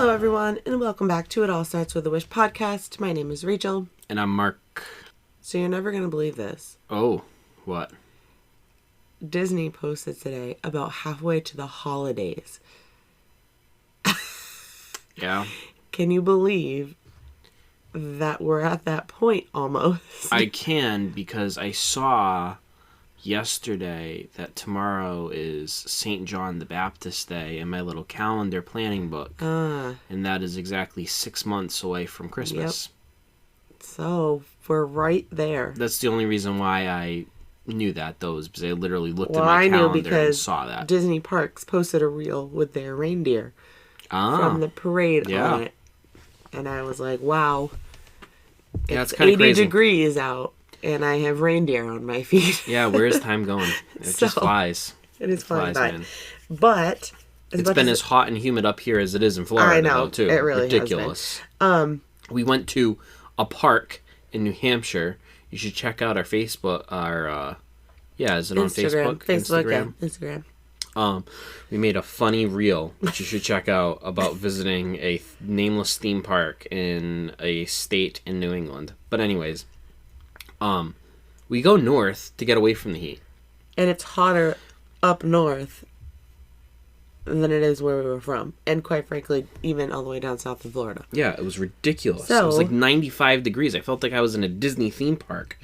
Hello, everyone, and welcome back to It All Starts With a Wish podcast. My name is Rachel. And I'm Mark. So you're never going to believe this. Oh, what? Disney posted today about halfway to the holidays. Yeah. Can you believe that we're at that point almost? I can, because I saw yesterday that tomorrow is St. John the Baptist Day in my little calendar planning book. And that is exactly 6 months away from Christmas. Yep. So we're right there. That's the only reason why I knew that, though, is because I literally looked at my calendar and saw that. Disney Parks posted a reel with their reindeer from the parade on it. And I was like, wow. It's 80 crazy. degrees out. And I have reindeer on my feet. Yeah, where is time going? It just flies. It is flying by. Man. But it's been as hot and humid up here as it is in Florida, I know, though, too. It really ridiculous. Has been. We went to a park in New Hampshire. You should check out our Facebook. Is it on Facebook? Instagram. We made a funny reel, which you should check out, about visiting a nameless theme park in a state in New England. But anyways. We go north to get away from the heat. And it's hotter up north than it is where we were from. And quite frankly, even all the way down south in Florida. Yeah, it was ridiculous. It was like 95 degrees. I felt like I was in a Disney theme park.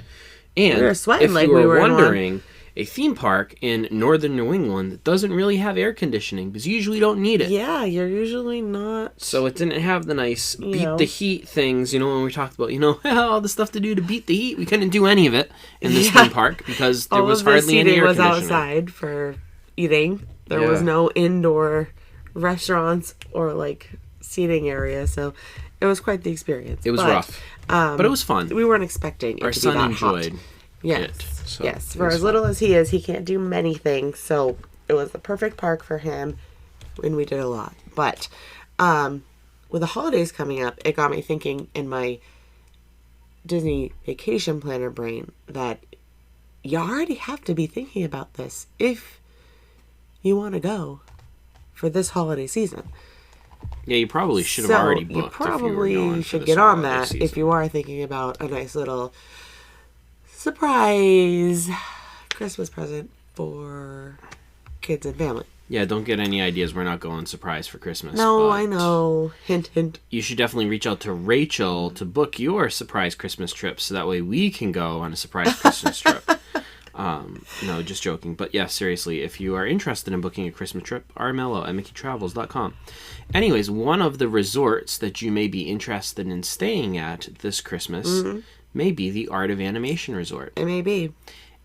And we were sweating if you were wondering, a theme park in northern New England doesn't really have air conditioning because you usually don't need it. Yeah, you're usually not. So it didn't have the nice beat the heat things, when we talked about, all the stuff to do to beat the heat. We couldn't do any of it in this theme park because there was hardly any air conditioning. All of the seating was outside for eating. There was no indoor restaurants or seating area, so it was quite the experience. It was rough, but it was fun. We weren't expecting it to be that hot. Our son enjoyed. Yes. For as little as he is, he can't do many things. So it was the perfect park for him, and we did a lot. But with the holidays coming up, it got me thinking in my Disney vacation planner brain that you already have to be thinking about this if you want to go for this holiday season. Yeah, you probably should have already booked. You probably should get on that if you are thinking about a nice little surprise Christmas present for kids and family. Yeah, don't get any ideas. We're not going surprise for Christmas. No, I know. Hint, hint. You should definitely reach out to Rachel to book your surprise Christmas trip so that way we can go on a surprise Christmas trip. No, just joking. But yeah, seriously, if you are interested in booking a Christmas trip, rmello@mickeystravels.com. Anyways, one of the resorts that you may be interested in staying at this Christmas may be the Art of Animation Resort. It may be.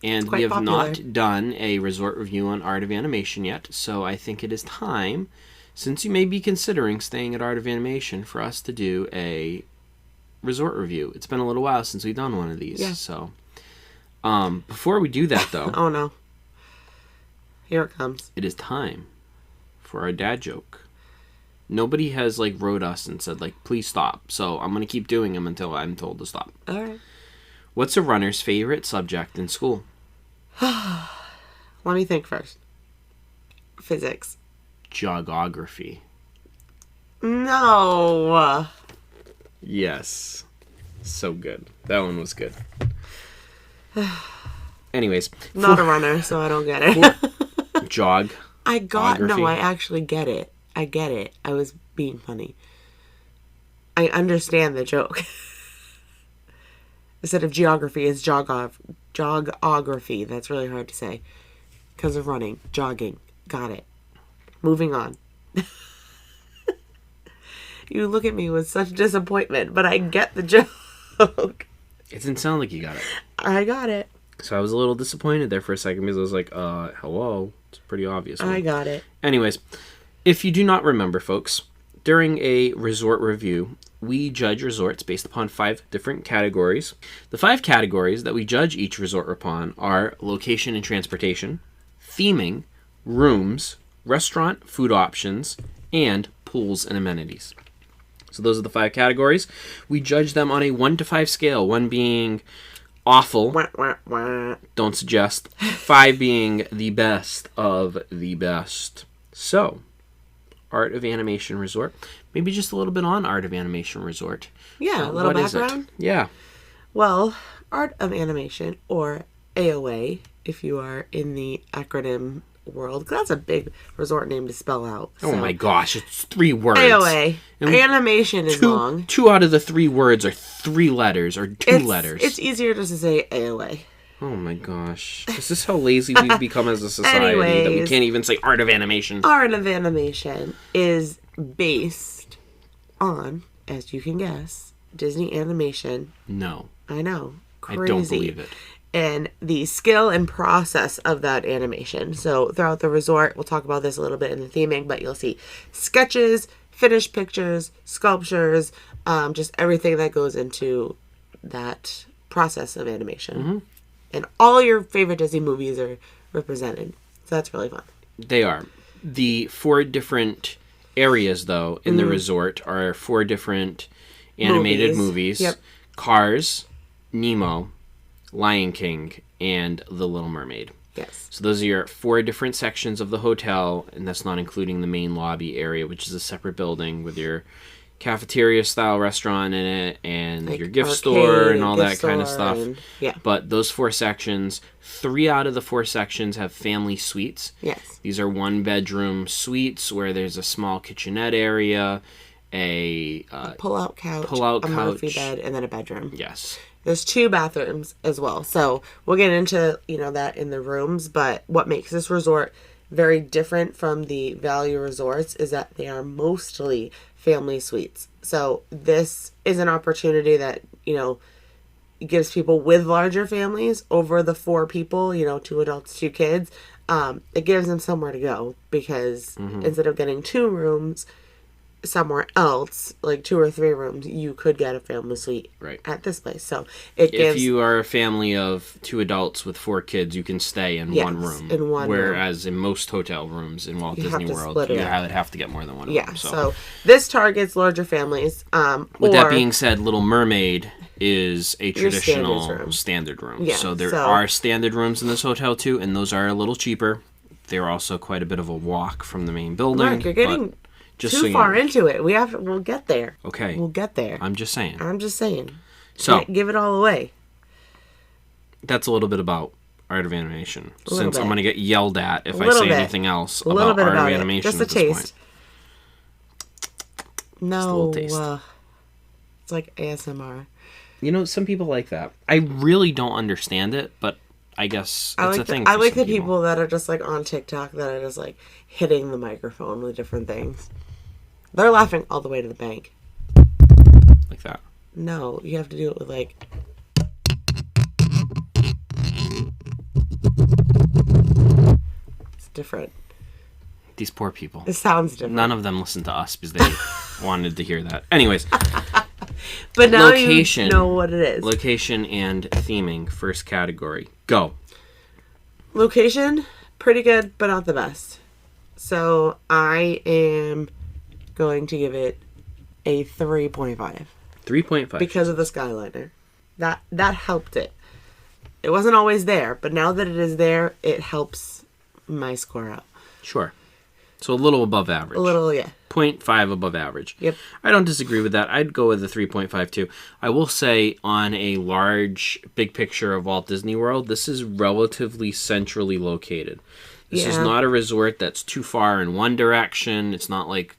And we have not done a resort review on Art of Animation yet, so I think it is time, since you may be considering staying at Art of Animation, for us to do a resort review. It's been a little while since we've done one of these. Yeah. So, before we do that, though... Oh, no. Here it comes. It is time for our dad joke. Nobody has, wrote us and said, please stop. So I'm going to keep doing them until I'm told to stop. All right. What's a runner's favorite subject in school? Let me think first. Physics. Geography. No. Yes. So good. That one was good. Anyways. Not a runner, so I don't get it. Jog. No, I actually get it. I get it. I was being funny. I understand the joke. Instead of geography, it's jogography. That's really hard to say. Because of running. Jogging. Got it. Moving on. You look at me with such disappointment, but I get the joke. It didn't sound like you got it. I got it. So I was a little disappointed there for a second because I was like, hello. It's a pretty obvious one. I got it. Anyways, if you do not remember, folks, during a resort review, we judge resorts based upon 5 different categories. The 5 categories that we judge each resort upon are location and transportation, theming, rooms, restaurant food options, and pools and amenities. So those are the 5 categories. We judge them on a 1 to 5 scale, 1 being awful, don't suggest, 5 being the best of the best. So, Art of Animation Resort. Maybe just a little bit on Art of Animation Resort. Yeah, a little background. Yeah. Well, Art of Animation, or AOA, if you are in the acronym world, 'cause that's a big resort name to spell out. So. Oh my gosh, it's 3 words. AOA. Animation is long. 2 out of the 3 words are 3 letters, or 2 letters. It's easier just to say AOA. Oh my gosh. Is this how lazy we've become as a society that we can't even say Art of Animation? Art of Animation is based on, as you can guess, Disney animation. No. I know. Crazy. I don't believe it. And the skill and process of that animation. So throughout the resort, we'll talk about this a little bit in the theming, but you'll see sketches, finished pictures, sculptures, just everything that goes into that process of animation. Mm-hmm. And all your favorite Disney movies are represented. So that's really fun. They are. The 4 different areas, though, in the resort are 4 different animated movies. Yep. Cars, Nemo, Lion King, and The Little Mermaid. Yes. So those are your 4 different sections of the hotel, and that's not including the main lobby area, which is a separate building with your cafeteria-style restaurant in it, and like your gift store and all that kind of stuff. Yeah. But those 4 sections, 3 out of the 4 sections have family suites. Yes. These are 1-bedroom suites where there's a small kitchenette area, a pull-out couch, a Murphy bed, and then a bedroom. Yes. There's 2 bathrooms as well. So we'll get into, that in the rooms, but what makes this resort very different from the value resorts is that they are mostly family suites. So this is an opportunity that, gives people with larger families over the 4 people, 2 adults, 2 kids. It gives them somewhere to go because instead of getting 2 rooms somewhere else, like 2 or 3 rooms, you could get a family suite at this place. So if you are a family of 2 adults with 4 kids, you can stay in one room. Whereas in most hotel rooms in Walt Disney World, you would have to get more than one room. Yeah. So this targets larger families. With that being said, Little Mermaid is a traditional standard room. Yeah, so there are standard rooms in this hotel too, and those are a little cheaper. They're also quite a bit of a walk from the main building. Mark, you're getting too far into it. We'll get there. Okay. We'll get there. I'm just saying. So can't give it all away. That's a little bit about Art of Animation. Since I'm going to get yelled at if I say anything else about Art of Animation. Just a taste. No. Just a little taste. It's like ASMR. Some people like that. I really don't understand it, but I guess it's a thing. I like the people that are just like on TikTok that are just like hitting the microphone with different things. They're laughing all the way to the bank. Like that? No, you have to do it with like. It's different. These poor people. It sounds different. None of them listen to us because they wanted to hear that. Anyways. But now you know what it is. Location and theming, first category. Go. Location, pretty good, but not the best. So I am going to give it a 3.5. 3.5. Because of the Skyliner. That helped it. It wasn't always there, but now that it is there, it helps my score out. Sure. So a little above average. A little, yeah. 0.5 above average. Yep. I don't disagree with that. I'd go with a 3.5 too. I will say on a large, big picture of Walt Disney World, this is relatively centrally located. This is not a resort that's too far in one direction. It's not like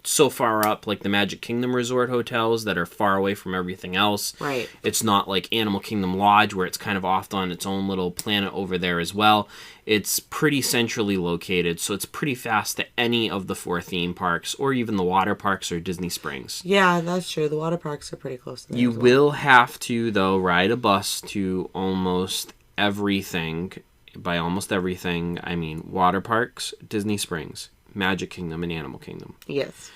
so far up like the Magic Kingdom Resort hotels that are far away from everything else. Right. It's not like Animal Kingdom Lodge where it's kind of off on its own little planet over there as well. It's pretty centrally located, so it's pretty fast to any of the 4 theme parks or even the water parks or Disney Springs. Yeah, that's true. The water parks are pretty close to there. You will have to, though, ride a bus to almost everything. By almost everything, I mean water parks, Disney Springs, Magic Kingdom, and Animal Kingdom. Yes.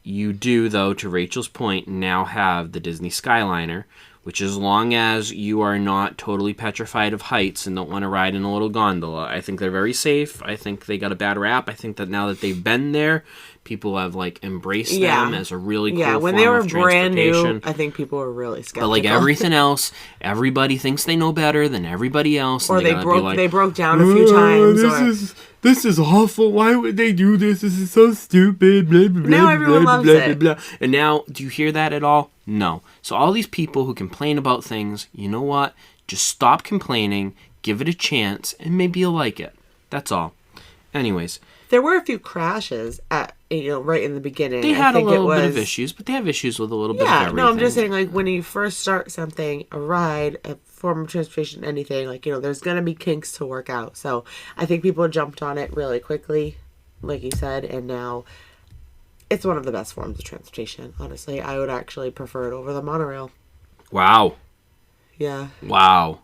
You do, though, to Rachel's point, now have the Disney Skyliner, which as long as you are not totally petrified of heights and don't want to ride in a little gondola, I think they're very safe. I think they got a bad rap. I think that now that they've been there, people have embraced them as a really cool form of transportation. Yeah, when they were brand new, I think people were really skeptical. But everything else, everybody thinks they know better than everybody else. Or they broke down a few times. this is awful. Why would they do this? This is so stupid. Blah, blah, now blah, everyone blah, loves blah, it. blah, blah. And now, do you hear that at all? No. So all these people who complain about things, you know what? Just stop complaining, give it a chance, and maybe you'll like it. That's all. Anyways. There were a few crashes at, right in the beginning. They had a little bit of issues, but they have issues with a little bit of everything. No, I'm just saying, like, when you first start something, a ride, a form of transportation, anything, like, there's going to be kinks to work out. So I think people jumped on it really quickly, like you said, and now it's one of the best forms of transportation, honestly. I would actually prefer it over the monorail. Wow. Yeah. Wow.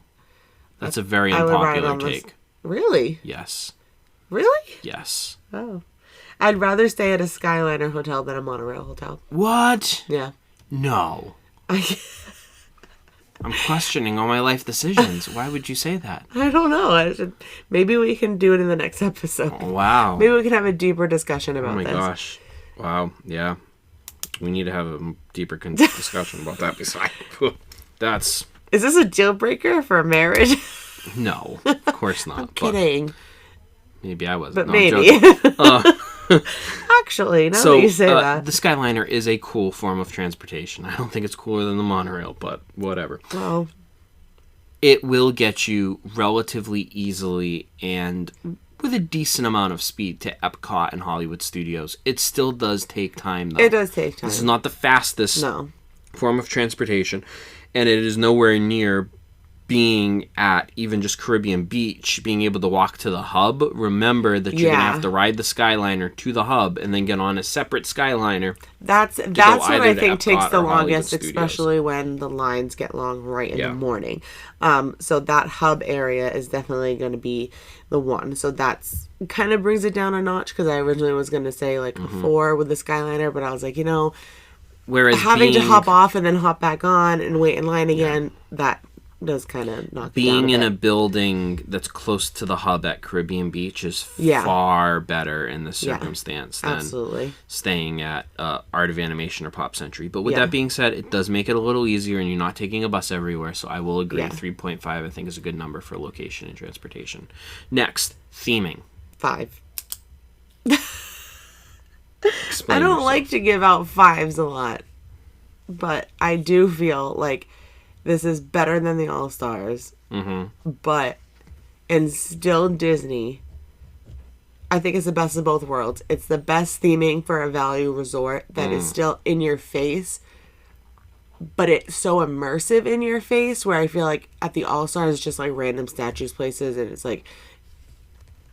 That's a very unpopular take. Really? Yes. Really? Yes. Oh. I'd rather stay at a Skyliner hotel than a monorail hotel. What? Yeah. No. I'm questioning all my life decisions. Why would you say that? I don't know. Maybe we can do it in the next episode. Oh, wow. Maybe we can have a deeper discussion about this. Oh my gosh. Wow. Yeah. We need to have a deeper discussion about that besides. That's... Is this a deal breaker for marriage? No. Of course not. I'm kidding. Maybe I wasn't. But no, maybe. Actually, now that you say that. The Skyliner is a cool form of transportation. I don't think it's cooler than the monorail, but whatever. Well, it will get you relatively easily and with a decent amount of speed to Epcot and Hollywood Studios. It still does take time, though. It does take time. This is not the fastest form of transportation, and it is nowhere near being at even just Caribbean Beach, being able to walk to the hub. Remember that you're going to have to ride the Skyliner to the hub and then get on a separate Skyliner. That's what I think takes the longest, especially when the lines get long right in the morning. So that hub area is definitely going to be the one. So that's kind of brings it down a notch, because I originally was going to say like a 4 with the Skyliner, but I was like, whereas having to hop off and then hop back on and wait in line again, that does kind of knock being down in a building that's close to the hub at Caribbean Beach is far better in this circumstance than staying at Art of Animation or Pop Century. But with that being said, it does make it a little easier, and you're not taking a bus everywhere, so I will agree 3.5 I think is a good number for location and transportation. Next, theming. 5. Explain I don't yourself. like to give out 5s a lot, but I do feel like this is better than the All-Stars, but, and still Disney, I think it's the best of both worlds. It's the best theming for a value resort that is still in your face, but it's so immersive in your face, where I feel like at the All-Stars, it's just like random statues places, and it's like,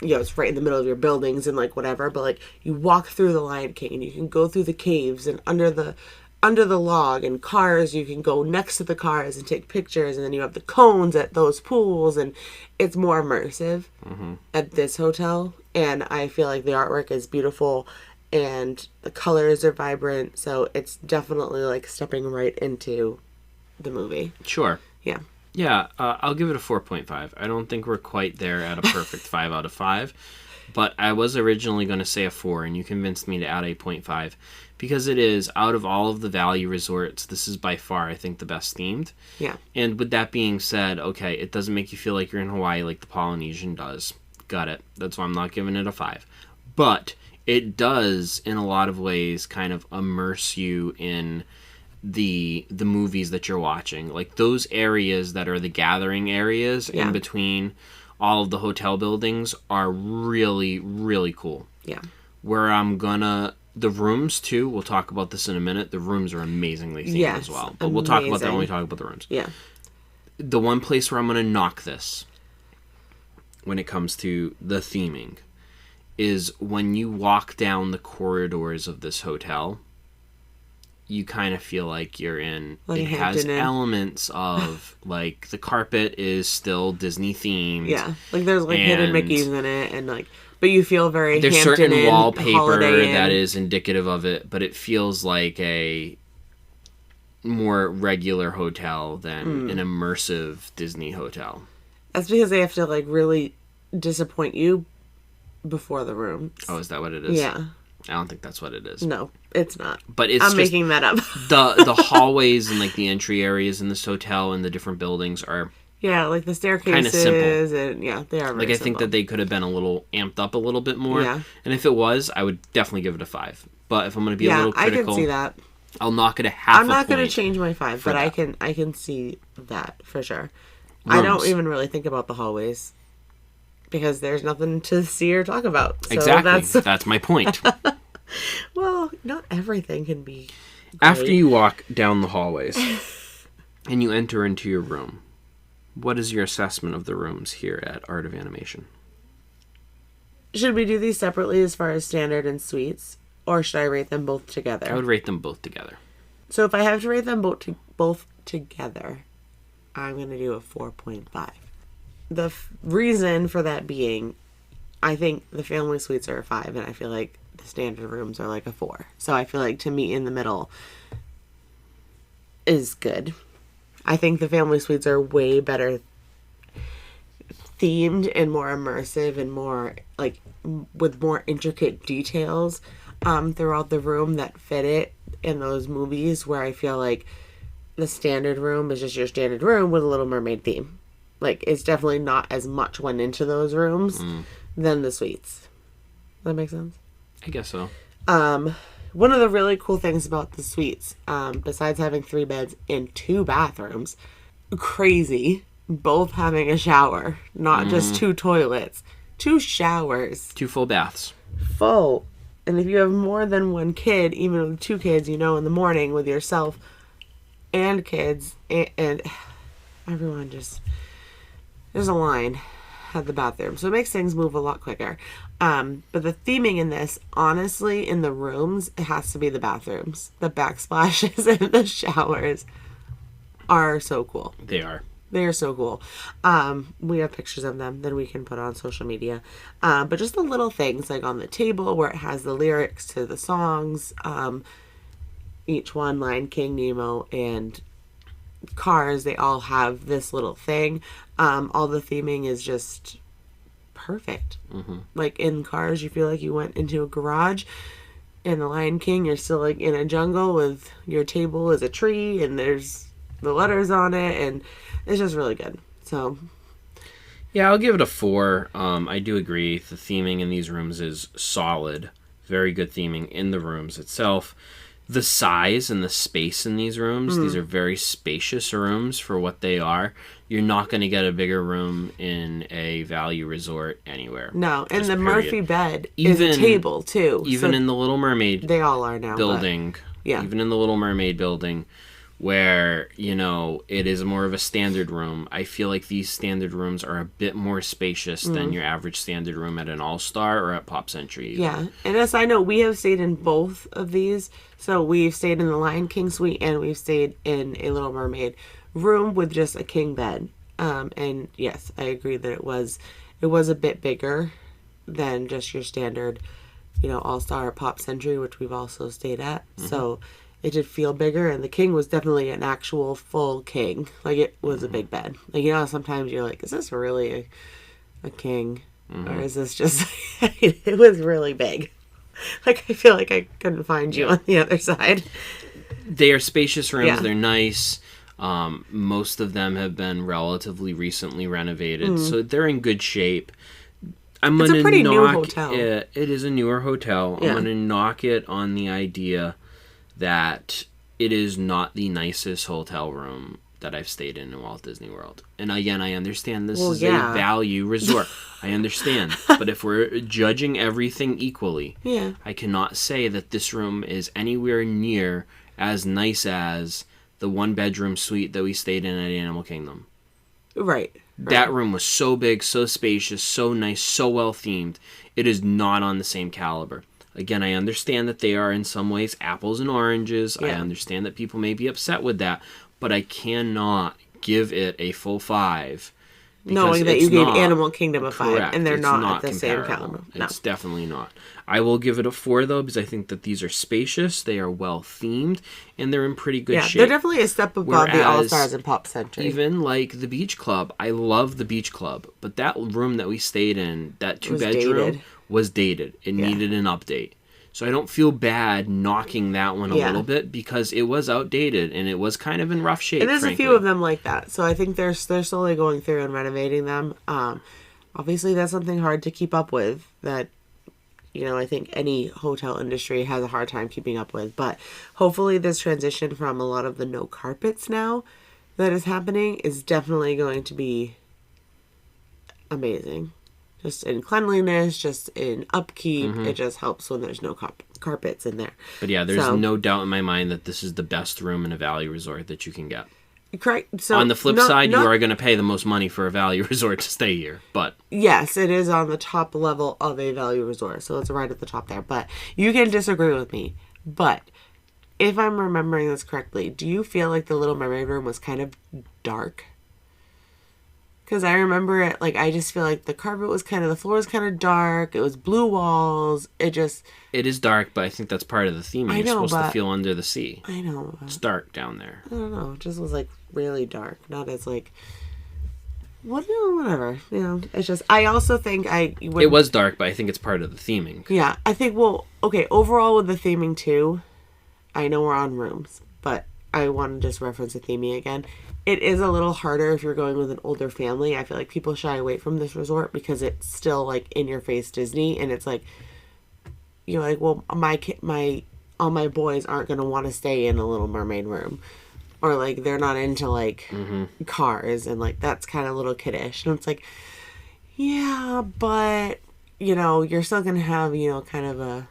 it's right in the middle of your buildings and like whatever, but like you walk through the Lion King and you can go through the caves and under the log, and cars, you can go next to the cars and take pictures, and then you have the cones at those pools, and it's more immersive at this hotel. And I feel like the artwork is beautiful and the colors are vibrant, so it's definitely like stepping right into the movie. Sure. Yeah, I'll give it a 4.5. I don't think we're quite there at a perfect 5 out of 5, but I was originally going to say a 4, and you convinced me to add a 0.5. Because it is, out of all of the value resorts, this is by far, I think, the best themed. Yeah. And with that being said, okay, it doesn't make you feel like you're in Hawaii like the Polynesian does. Got it. That's why I'm not giving it a 5. But it does, in a lot of ways, kind of immerse you in the movies that you're watching. Like those areas that are the gathering areas in between all of the hotel buildings are really, really cool. Yeah. Where I'm gonna... The rooms, too, we'll talk about this in a minute. The rooms are amazingly themed as well. But we'll talk about that when we talk about the rooms. Yeah. The one place where I'm going to knock this, when it comes to the theming, is when you walk down the corridors of this hotel, you kind of feel like you're in... Like it has elements of, like, the carpet is still Disney-themed. Yeah. Like, there's, like, hidden Mickeys in it, and, like... But you feel very there's Hampton certain wallpaper that is indicative of it, but it feels like a more regular hotel than an immersive Disney hotel. That's because they have to like really disappoint you before the room. Oh, is that what it is? Yeah. I don't think that's what it is. No, it's not. But it's I'm making that up. the hallways and like the entry areas in this hotel and the different buildings are Yeah, like the staircases and they are very I think that they could have been a little amped up a little bit more. Yeah. And if it was, I would definitely give it a 5. But if I'm going to be a little critical, I can see that. I'll knock it a half. I'm not going to change my 5, but I can see that for sure. Rooms. I don't even really think about the hallways because there's nothing to see or talk about. So exactly. That's my point. Well, not everything can be great. After you walk down the hallways and you enter into your room, what is your assessment of the rooms here at Art of Animation? Should we do these separately as far as standard and suites? Or should I rate them both together? I would rate them both together. So if I have to rate them both together, I'm going to do a 4.5. The reason for that being, I think the family suites are a 5, and I feel like the standard rooms are like a 4. So I feel like to meet in the middle is good. I think the family suites are way better themed and more immersive and more, like, with more intricate details throughout the room that fit it in those movies, where I feel like the standard room is just your standard room with a Little Mermaid theme. Like, it's definitely not as much went into those rooms than the suites. Does that make sense? I guess so. One of the really cool things about the suites, besides having 3 beds and 2 bathrooms, crazy, both having a shower, not just 2 toilets, 2 showers. 2 full baths. Full. And if you have more than 1 kid, even with 2 kids, in the morning with yourself and kids, and everyone just, there's a line at the bathroom. So it makes things move a lot quicker. But the theming in this, honestly, in the rooms, it has to be the bathrooms. The backsplashes and the showers are so cool. They are. They are so cool. We have pictures of them that we can put on social media. But just the little things, like on the table where it has the lyrics to the songs, each one, Lion King, Nemo, and Cars, they all have this little thing. All the theming is just perfect. Mm-hmm. Like in Cars, you feel like you went into a garage. In The Lion King, you're still like in a jungle with your table is a tree and there's the letters on it, and it's just really good. So yeah, I'll give it a 4. I do agree the theming in these rooms is solid. Very good theming in the rooms itself. The size and the space in these rooms, these are very spacious rooms for what they are. You're not going to get a bigger room in a value resort anywhere. No, and the Murphy bed is a table too. Even in the Little Mermaid they all are now building. Even in the Little Mermaid building, where, it is more of a standard room. I feel like these standard rooms are a bit more spacious than your average standard room at an All-Star or at Pop Century. Even. Yeah, and as I know, we have stayed in both of these. So we've stayed in the Lion King suite and we've stayed in a Little Mermaid room with just a king bed. And yes, I agree that it was a bit bigger than just your standard, All-Star or Pop Century, which we've also stayed at. Mm-hmm. So it did feel bigger, and the king was definitely an actual full king. Like, it was a big bed. Like, sometimes you're like, is this really a king? Mm-hmm. Or is this just... It was really big. Like, I feel like I couldn't find you on the other side. They are spacious rooms. Yeah. They're nice. Most of them have been relatively recently renovated, so they're in good shape. It's a pretty new hotel. It is a newer hotel. Yeah. I'm going to knock it on the idea that it is not the nicest hotel room that I've stayed in Walt Disney World. And again, I understand this is a value resort. I understand. But if we're judging everything equally, I cannot say that this room is anywhere near as nice as the 1-bedroom suite that we stayed in at Animal Kingdom. Right. That room was so big, so spacious, so nice, so well themed. It is not on the same caliber. Again, I understand that they are in some ways apples and oranges. Yeah. I understand that people may be upset with that, but I cannot give it a full 5. Knowing that you gave Animal Kingdom a 5, and they're not at the same caliber. No. It's definitely not. I will give it a 4, though, because I think that these are spacious, they are well themed, and they're in pretty good shape. They're definitely a step above the All-Stars and Pop Century. Even like the Beach Club. I love the Beach Club, but that room that we stayed in, that 2-bedroom, was dated. It needed an update. So I don't feel bad knocking that one a little bit because it was outdated and it was kind of in rough shape. And there's frankly. a few of them like that. So I think they're slowly going through and renovating them. Obviously, that's something hard to keep up with that, I think any hotel industry has a hard time keeping up with. But hopefully this transition from a lot of the no carpets now that is happening is definitely going to be amazing. Just in cleanliness, just in upkeep. It just helps when there's no carpets in there. But yeah, there's no doubt in my mind that this is the best room in a value resort that you can get. Correct. So on the flip side, you are going to pay the most money for a value resort to stay here. But yes, it is on the top level of a value resort. So it's right at the top there. But you can disagree with me. But if I'm remembering this correctly, do you feel like the Little Mermaid room was kind of dark? Because I remember it, I just feel like the carpet was the floor was kind of dark. It was blue walls. It is dark, but I think that's part of the theme. You're supposed to feel under the sea. I know. It's dark down there. I don't know. It just was, really dark. Not as, whatever. It's just, I also think it was dark, but I think it's part of the theming. Yeah. I think, overall with the theming, too, I know we're on rooms, but I want to just reference the theming again. It is a little harder if you're going with an older family. I feel like people shy away from this resort because it's still in your face Disney, and it's all my boys aren't gonna want to stay in a Little Mermaid room, or they're not into cars, and that's kind of a little kiddish, and it's yeah, but you're still gonna have kind of a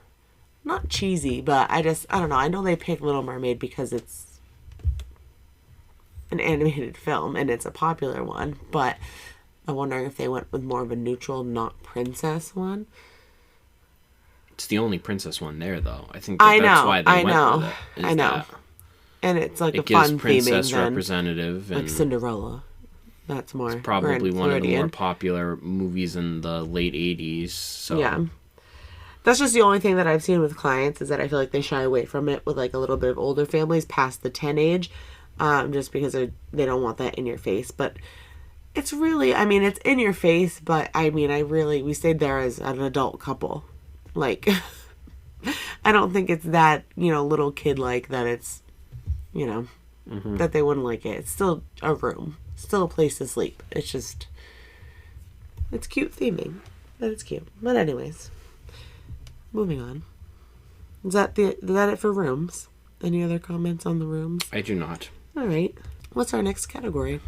not cheesy, but I don't know. I know they picked Little Mermaid because it's an animated film and it's a popular one, but I'm wondering if they went with more of a neutral, not princess one. It's the only princess one there, though. I think that's why they went with it. I know. And it's a gives fun princess theming representative. Like Cinderella. That's more. It's probably one of the more popular movies in the late 80s. So. Yeah. That's just the only thing that I've seen with clients is that I feel like they shy away from it with a little bit of older families past the 10 age. Just because they don't want that in your face. But it's really, it's in your face, but we stayed there as an adult couple. I don't think it's that, little kid that it's, that they wouldn't like it. It's still a room, still a place to sleep. It's just, it's cute theming. But it's cute. But anyways, moving on. Is that it for rooms? Any other comments on the rooms? I do not. All right. What's our next category?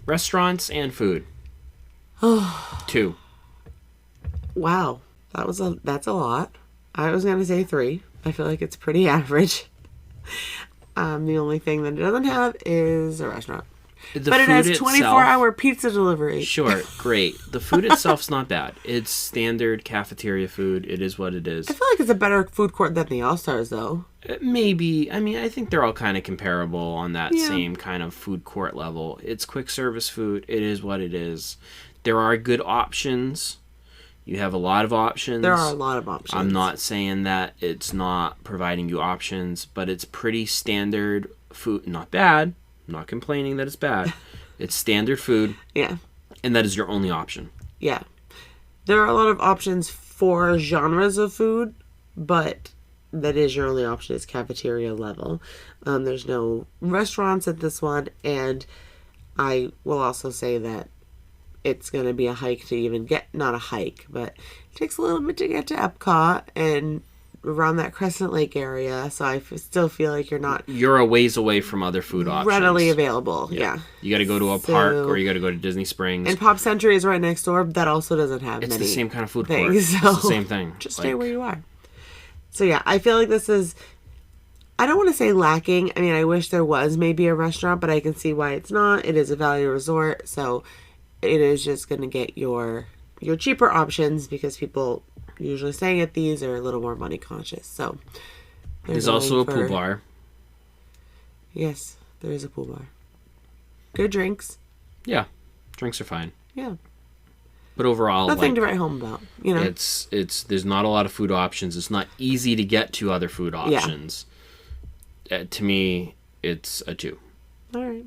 Restaurants and food. 2. Wow. That's a lot. I was going to say 3. I feel like it's pretty average. The only thing that it doesn't have is a restaurant. But it has 24-hour pizza delivery. Sure, great. The food itself's not bad. It's standard cafeteria food. It is what it is. I feel like it's a better food court than the All-Stars, though. Maybe. I think they're all kind of comparable on that same kind of food court level. It's quick service food. It is what it is. There are good options. You have a lot of options. There are a lot of options. I'm not saying that it's not providing you options, but it's pretty standard food. Not bad. I'm not complaining that it's bad. It's standard food. Yeah. And that is your only option. Yeah. There are a lot of options for genres of food, but that is your only option is cafeteria level. There's no restaurants at this one, and I will also say that it's going to be a hike to even get, not a hike, but it takes a little bit to get to Epcot and around that Crescent Lake area, so I still feel like you're a ways away from other food options. Readily available, yeah. You got to go to a park or you got to go to Disney Springs. And Pop Century is right next door. That also doesn't have it's many the same kind of food things, court. So it's the same thing. Just stay where you are. So yeah, I feel like this is, I don't want to say lacking. I wish there was maybe a restaurant, but I can see why it's not. It is a value resort, so it is just going to get your cheaper options because people usually staying at these are a little more money conscious. So there's also a pool bar. Yes, there is a pool bar. Good drinks. Yeah, drinks are fine. Yeah. But overall, nothing to write home about. It's there's not a lot of food options. It's not easy to get to other food options. Yeah. To me, it's a 2. All right.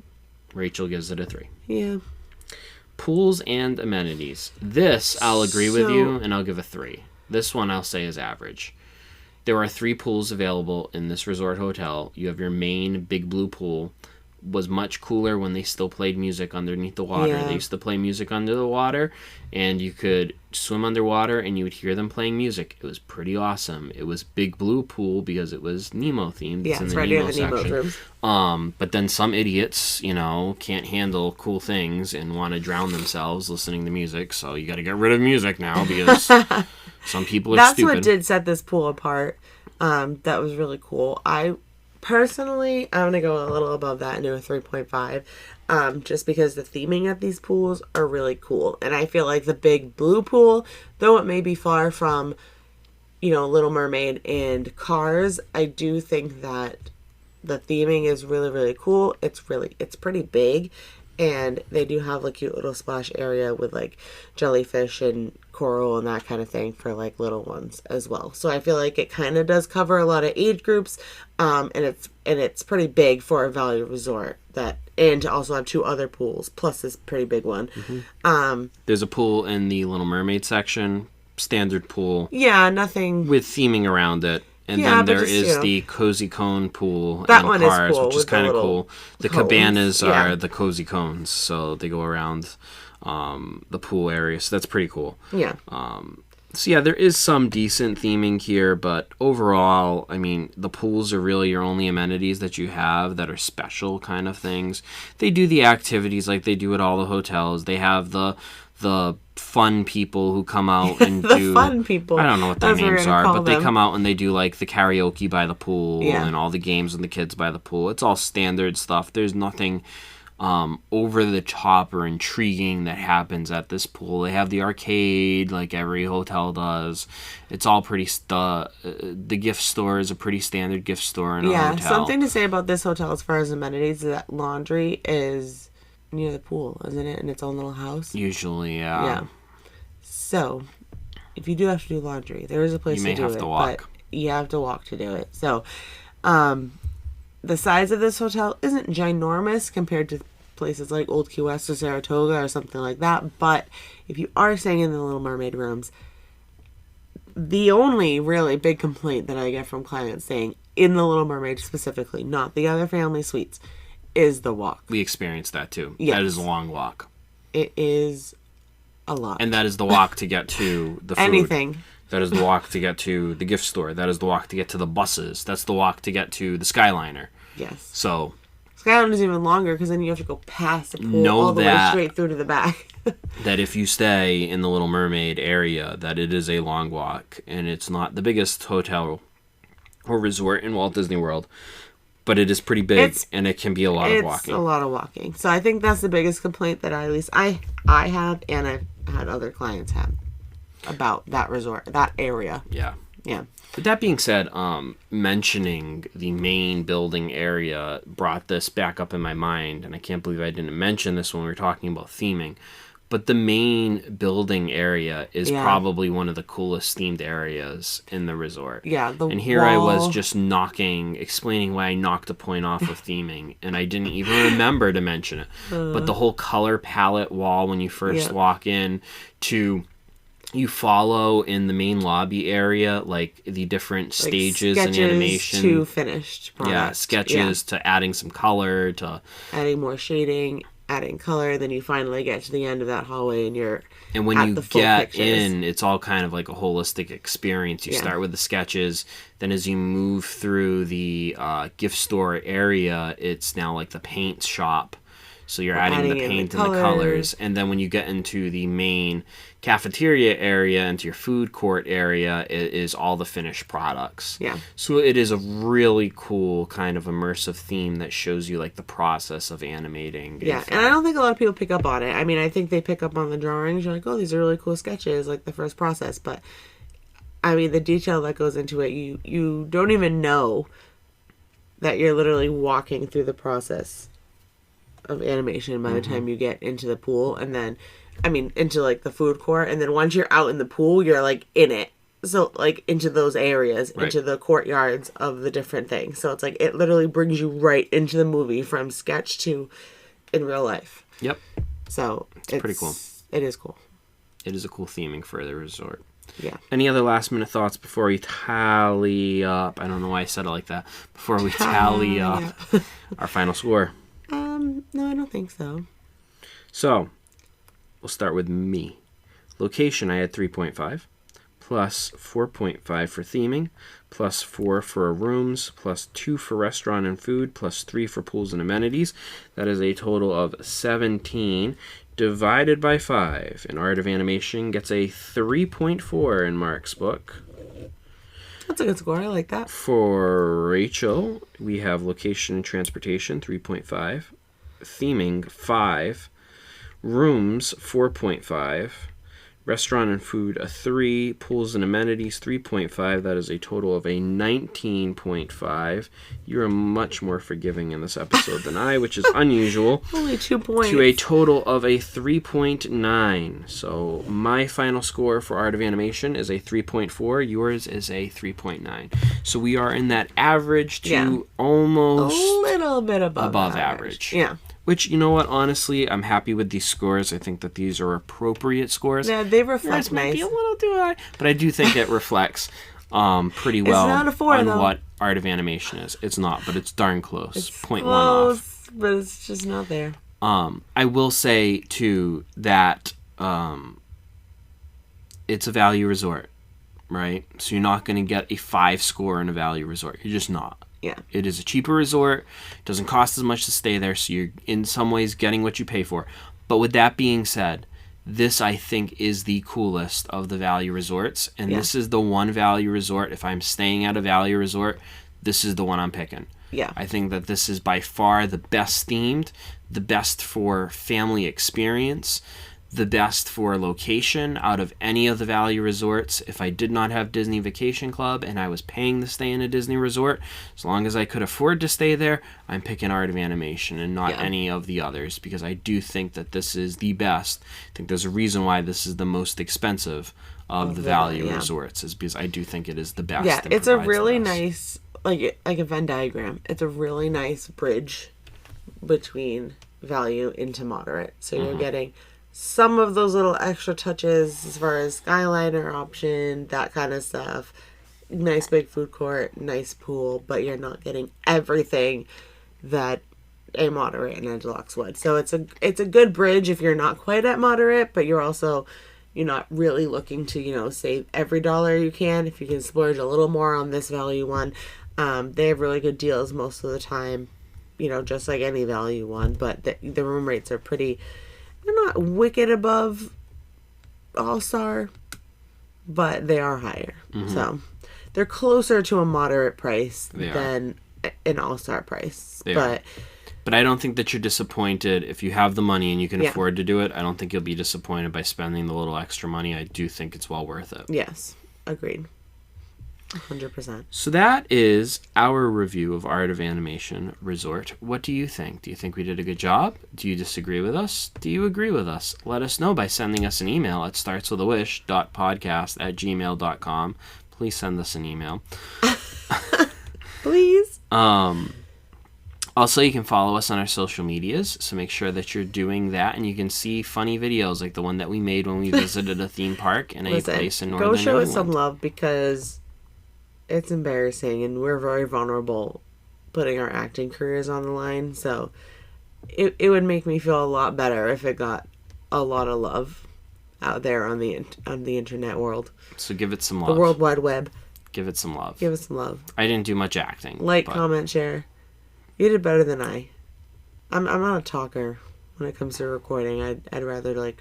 Rachel gives it a 3. Yeah. Pools and amenities. This I'll agree with you, and I'll give a 3. This one I'll say is average. There are 3 pools available in this resort hotel. You have your main big blue pool. Was much cooler when they still played music underneath the water. Yeah. They used to play music under the water, and you could swim underwater and you would hear them playing music. It was pretty awesome. It was big blue pool because it was Nemo themed. Yeah, it's right near the Nemo rooms. But then some idiots, can't handle cool things and want to drown themselves listening to music. So you got to get rid of music now because some people are stupid. That's what did set this pool apart. That was really cool. Personally, I'm going to go a little above that into a 3.5, just because the theming at these pools are really cool. And I feel like the big blue pool, though it may be far from, Little Mermaid and Cars, I do think that the theming is really, really cool. It's pretty big. And they do have a cute little splash area with like jellyfish and coral and that kind of thing for like little ones as well. So I feel like it kind of does cover a lot of age groups, and it's pretty big for a value resort. And to also have 2 other pools plus this pretty big one. Mm-hmm. There's a pool in the Little Mermaid section, standard pool. Yeah, nothing with theming around it. And then there is the Cozy Cone pool that in one Cars, is cool, which is kind of cool. The cones. cabanas are the Cozy Cones, so they go around the pool area. So that's pretty cool. Yeah. So yeah, there is some decent theming here, but overall, I mean, the pools are really your only amenities that you have that are special kind of things. They do the activities like they do at all the hotels. They have the fun people who come out and do fun people. I don't know what their names are, but they come out and they do like the karaoke by the pool and all the games with the kids by the pool. It's all standard stuff. There's nothing over the top or intriguing that happens at this pool. They have the arcade like every hotel does. It's all pretty the gift store is a pretty standard gift store in a hotel. Yeah, something to say about this hotel as far as amenities is that laundry is near the pool, isn't it? In its own little house. Usually, yeah. Yeah. So, if you do have to do laundry, there is a place to do it. You may have to walk. But you have to walk to do it. So, the size of this hotel isn't ginormous compared to places like Old Key West or Saratoga or something like that. But if you are staying in the Little Mermaid rooms, the only really big complaint that I get from clients staying in the Little Mermaid specifically, not the other family suites, is the walk. We experienced that too. Yes. That is a long walk. It is a lot. And that is the walk to get to the food. Anything. That is the walk to get to the gift store. That is the walk to get to the buses. That's the walk to get to the Skyliner. Yes. So Skyliner is even longer because then you have to go past the pool all the way straight through to the back. That if you stay in the Little Mermaid area, that it is a long walk. And it's not the biggest hotel or resort in Walt Disney World. But it is pretty big, and it can be a lot of walking. It's a lot of walking. So I think that's the biggest complaint that I have, and I've had other clients have about that resort, that area. Yeah. Yeah. But that being said, mentioning the main building area brought this back up in my mind, and I can't believe I didn't mention this when we were talking about theming. But the main building area is probably one of the coolest themed areas in the resort. Yeah, and here I was just explaining why I knocked a point off of theming, and I didn't even remember to mention it. But the whole color palette wall when you first walk in you follow in the main lobby area, like the different stages and animation. To finished product. Yeah, sketches to adding some color to adding more shading. Adding color, then you finally get to the end of that hallway and when you get in, it's all kind of like a holistic experience. You start with the sketches, then as you move through the gift store area, it's now like the paint shop. So you're adding the paint and the colors. And then when you get into the main cafeteria area, into your food court area, it is all the finished products. Yeah. So it is a really cool kind of immersive theme that shows you like the process of animating. Yeah, and I don't think a lot of people pick up on it. I mean, I think they pick up on the drawings. You're like, oh, these are really cool sketches, like the first process. But, I mean, the detail that goes into it, you don't even know that you're literally walking through the process of animation by the time you get into the pool, and then into like the food court, and then once you're out in the pool, you're like in it. So like into those areas, into the courtyards of the different things. So it's like it literally brings you right into the movie from sketch to in real life. Yep. So it's pretty cool. It is cool. It is a cool theming for the resort. Yeah. Any other last minute thoughts before we tally up? I don't know why I said it like that. Before we tally up our final score. No, I don't think so. So, we'll start with me. Location, I had 3.5, plus 4.5 for theming, plus 4 for rooms, plus 2 for restaurant and food, plus 3 for pools and amenities. That is a total of 17 divided by 5. And Art of Animation gets a 3.4 in Mark's book. That's a good score. I like that. For Rachel, we have location and transportation, 3.5. Theming, 5. Rooms, 4.5. Restaurant and food, a 3. Pools and amenities, 3.5. That is a total of a 19.5. You are much more forgiving in this episode than I, which is unusual. Only 2 points. To a total of a 3.9. So my final score for Art of Animation is a 3.4. Yours is a 3.9. So we are in that average to almost a little bit above average. Yeah. Which, you know what, honestly, I'm happy with these scores. I think that these are appropriate scores. Yeah, they reflect Yours might nice. be a little too high, but I do think it reflects pretty well not a 4, on though. what Art of Animation is. It's not, but it's darn close. It's 0.1 close, off. but it's just not there. I will say, too, that it's a value resort, right? So you're not going to get a 5 score in a value resort. You're just not. Yeah. It is a cheaper resort. It doesn't cost as much to stay there, so you're in some ways getting what you pay for. But with that being said, this I think is the coolest of the value resorts, and this is the one value resort. If I'm staying at a value resort, this is the one I'm picking. Yeah. I think that this is by far the best themed, the best for family experience, the best for location out of any of the value resorts. If I did not have Disney Vacation Club and I was paying to stay in a Disney resort, as long as I could afford to stay there, I'm picking Art of Animation and not any of the others, because I do think that this is the best. I think there's a reason why this is the most expensive of the value resorts, is because I do think it is the best. Yeah, it's a really nice, like a Venn diagram. It's a really nice bridge between value into moderate. So you're getting some of those little extra touches as far as Skyliner option, that kind of stuff. Nice big food court, nice pool, but you're not getting everything that a moderate and a deluxe would. So it's a good bridge if you're not quite at moderate, but you're not really looking to, save every dollar you can. If you can splurge a little more on this value one, they have really good deals most of the time, just like any value one, but the room rates are pretty. They're not wicked above All-Star, but they are higher. So they're closer to a moderate price than an All-Star price. But I don't think that you're disappointed if you have the money and you can afford to do it. I don't think you'll be disappointed by spending the little extra money. I do think it's well worth it. Yes, agreed. 100%. So that is our review of Art of Animation Resort. What do you think? Do you think we did a good job? Do you disagree with us? Do you agree with us? Let us know by sending us an email at startswithawish.podcast@gmail.com. Please send us an email. Please. Also, you can follow us on our social medias, so make sure that you're doing that, and you can see funny videos like the one that we made when we visited a theme park in a place in Northern Go show New us some England. love, because it's embarrassing and we're very vulnerable putting our acting careers on the line. So it would make me feel a lot better if it got a lot of love out there on the internet world. So give it some love. The World Wide Web. Give it some love. Give it some love. I didn't do much acting. Comment, share. You did better than I. I'm not a talker when it comes to recording. I'd rather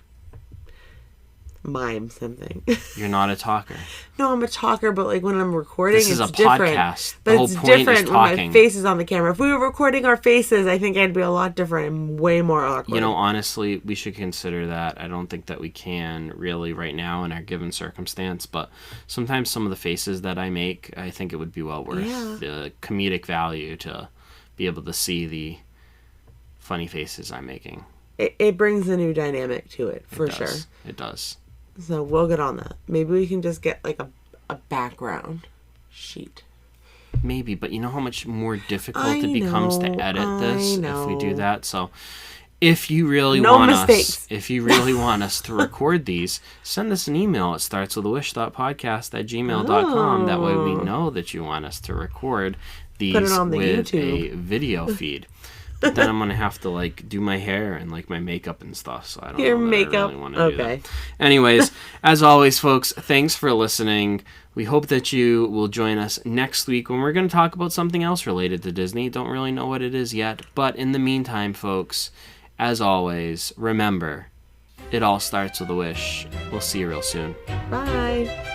mime something. You're not a talker. No, I'm a talker, but when I'm recording, this is it's a different. podcast. But The whole it's point different is when my talking. face is on the camera. If we were recording our faces, I think I'd be a lot different and way more awkward. Honestly, we should consider that. I don't think that we can really right now in our given circumstance, but sometimes some of the faces that I make, I think it would be well worth the comedic value to be able to see the funny faces I'm making. It brings a new dynamic to it, for sure. It does. So we'll get on that. Maybe we can just get a background sheet. Maybe, but you know how much more difficult it becomes to edit this if we do that? So If you really want us to record these, send us an email at startswithawish.podcast@gmail.com. That way we know that you want us to record these with YouTube. A video feed. But then I'm going to have to, like, do my hair and, like, my makeup and stuff, so I don't know that I really want to do that. Anyways, as always, folks, thanks for listening. We hope that you will join us next week when we're going to talk about something else related to Disney. Don't really know what it is yet, but in the meantime, folks, as always, remember, it all starts with a wish. We'll see you real soon. Bye.